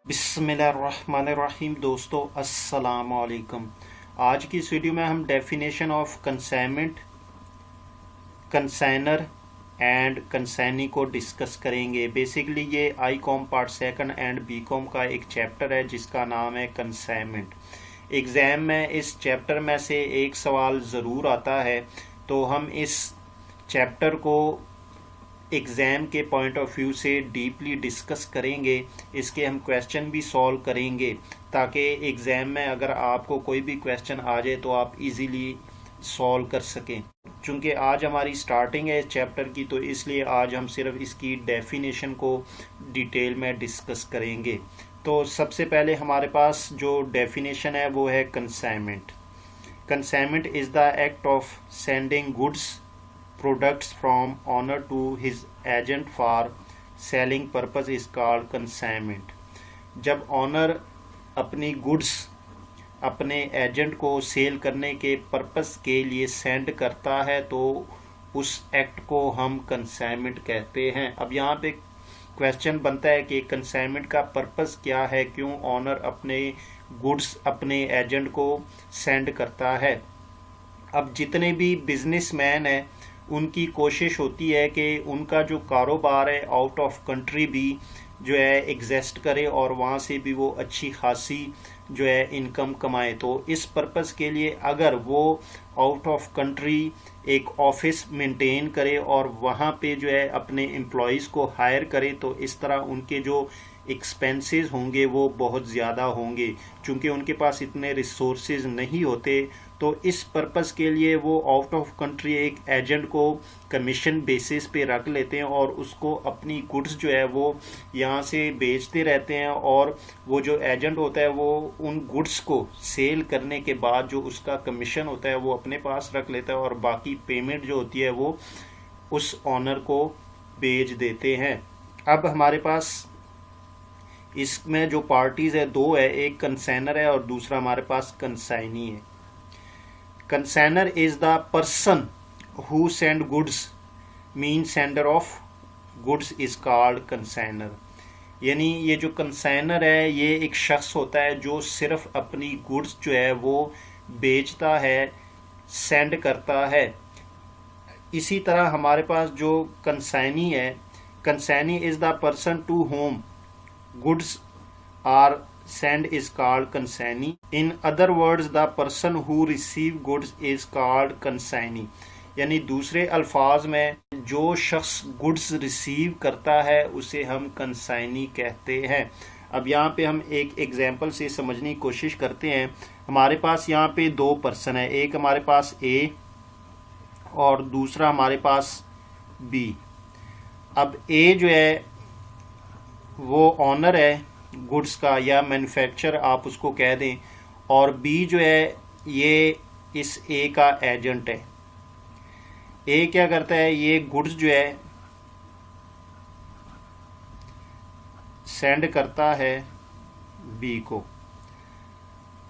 बिस्मिल्लाहिर्रहमानिर्रहीम। दोस्तों अस्सलाम वालेकुम। आज की इस वीडियो में हम definition of consignment, consignor and consignee को डिस्कस करेंगे। बेसिकली ये I com part second and B com का एक चैप्टर है जिसका नाम है कंसाइनमेंट। एग्ज़ाम में इस चैप्टर में से एक सवाल ज़रूर आता है, तो हम इस चैप्टर को एग्ज़ाम के पॉइंट ऑफ व्यू से डीपली डिस्कस करेंगे। इसके हम क्वेश्चन भी सॉल्व करेंगे ताकि एग्ज़ाम में अगर आपको कोई भी क्वेश्चन आ जाए तो आप इजीली सॉल्व कर सकें। चूँकि आज हमारी स्टार्टिंग है इस चैप्टर की, तो इसलिए आज हम सिर्फ इसकी डेफिनेशन को डिटेल में डिस्कस करेंगे। तो सबसे पहले हमारे पास जो डेफिनेशन है वो है consignment. Consignment is the act of sending goods products from owner to his agent for selling purpose is called consignment। जब ऑनर अपनी गुड्स अपने एजेंट को सेल करने के पर्पस के लिए सेंड करता है तो उस एक्ट को हम कंसाइनमेंट कहते हैं। अब यहाँ पे क्वेश्चन बनता है कि कंसाइनमेंट का पर्पस क्या है, क्यों ऑनर अपने गुड्स अपने एजेंट को सेंड करता है। अब जितने भी बिजनेसमैन हैं उनकी कोशिश होती है कि उनका जो कारोबार है आउट ऑफ कंट्री भी जो है एग्जिस्ट करे और वहाँ से भी वो अच्छी खासी जो है इनकम कमाए। तो इस पर्पस के लिए अगर वो आउट ऑफ कंट्री एक ऑफिस मेंटेन करे और वहाँ पे जो है अपने एम्प्लॉयज़ को हायर करे, तो इस तरह उनके जो एक्सपेंसेस होंगे वो बहुत ज़्यादा होंगे। चूँकि उनके पास इतने रिसोर्सेज नहीं होते, तो इस पर्पस के लिए वो आउट ऑफ कंट्री एक एजेंट को कमीशन बेसिस पे रख लेते हैं और उसको अपनी गुड्स जो है वो यहाँ से बेचते रहते हैं। और वो जो एजेंट होता है वो उन गुड्स को सेल करने के बाद जो उसका कमीशन होता है वो अपने पास रख लेता है और बाकी पेमेंट जो होती है वो उस ऑनर को भेज देते हैं। अब हमारे पास इसमें जो पार्टीज़ है दो है, एक कंसाइनर है और दूसरा हमारे पास कंसाइनी है। Consignor is the person who send goods, mean sender of goods is called consignor. यानी ये जो कंसाइनर है ये एक शख्स होता है जो सिर्फ अपनी गुड्स जो है वो बेचता है, सेंड करता है। इसी तरह हमारे पास जो कंसाइनी है, consignee is the person to whom goods are send is called consignee। In other words, the person who receive goods is called consignee। यानी दूसरे अल्फाज में जो शख्स गुड्स रिसीव करता है उसे हम कंसाइनी कहते हैं। अब यहाँ पे हम एक एग्जांपल से समझने की कोशिश करते हैं। हमारे पास यहाँ पे दो पर्सन है, एक हमारे पास ए और दूसरा हमारे पास बी। अब ए जो है वो ऑनर है गुड्स का या मैन्युफैक्चर आप उसको कह दें, और बी जो है ये इस ए का एजेंट है। ए क्या करता है, ये गुड्स जो है सेंड करता है बी को।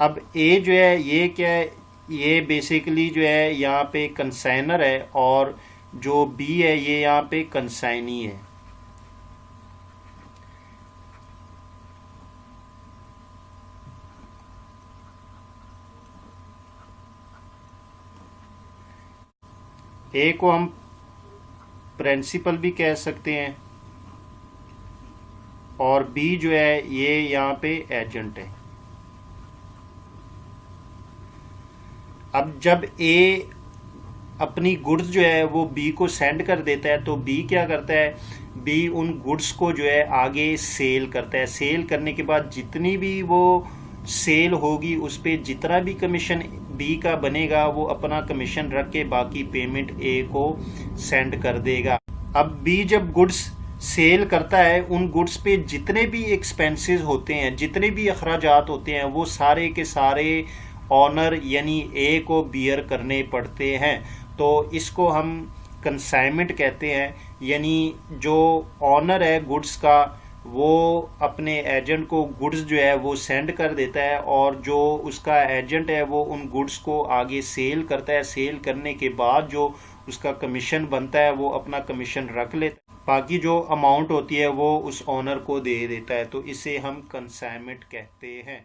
अब ए जो है ये क्या है, ये बेसिकली जो है यहाँ पे कंसाइनर है और जो बी है ये यहाँ पे कंसाइनी है। ए को हम प्रिंसिपल भी कह सकते हैं और बी जो है ये यहाँ पे एजेंट है। अब जब ए अपनी गुड्स जो है वो बी को सेंड कर देता है तो बी क्या करता है, बी उन गुड्स को जो है आगे सेल करता है। सेल करने के बाद जितनी भी वो सेल होगी उस पर जितना भी कमीशन बी का बनेगा वो अपना कमीशन रख के बाकी पेमेंट ए को सेंड कर देगा। अब बी जब गुड्स सेल करता है उन गुड्स पे जितने भी एक्सपेंसेस होते हैं, जितने भी अखराजात होते हैं वो सारे के सारे ऑनर यानी ए को बियर करने पड़ते हैं। तो इसको हम कंसाइनमेंट कहते हैं। यानी जो ऑनर है गुड्स का वो अपने एजेंट को गुड्स जो है वो सेंड कर देता है, और जो उसका एजेंट है वो उन गुड्स को आगे सेल करता है। सेल करने के बाद जो उसका कमीशन बनता है वो अपना कमीशन रख लेता है, बाकी जो अमाउंट होती है वो उस ओनर को दे देता है। तो इसे हम कंसाइनमेंट कहते हैं।